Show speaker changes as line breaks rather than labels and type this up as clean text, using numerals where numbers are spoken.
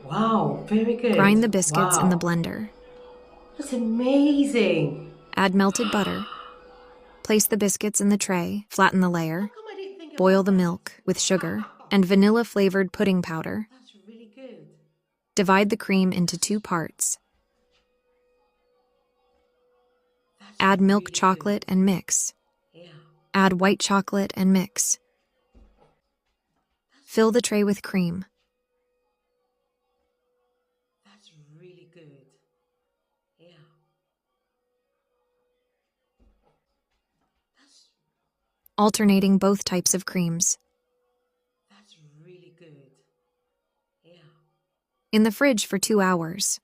Wow, very
Grind the
good.
biscuits in the
Wow,
blender.
that's amazing.
Add melted butter. Place the biscuits in the tray, flatten the
How
layer.
come I didn't think
Boil
about
the
that?
milk with sugar
Wow,
and vanilla-flavored pudding powder.
that's really good.
Divide the cream into 2 parts.
That's
Add milk
really good.
chocolate and mix.
Yeah,
Add white chocolate and mix. Fill the tray with cream.
that's really good. Yeah, that's
Alternating both types of creams.
that's really good. Yeah.
In the fridge for 2 hours.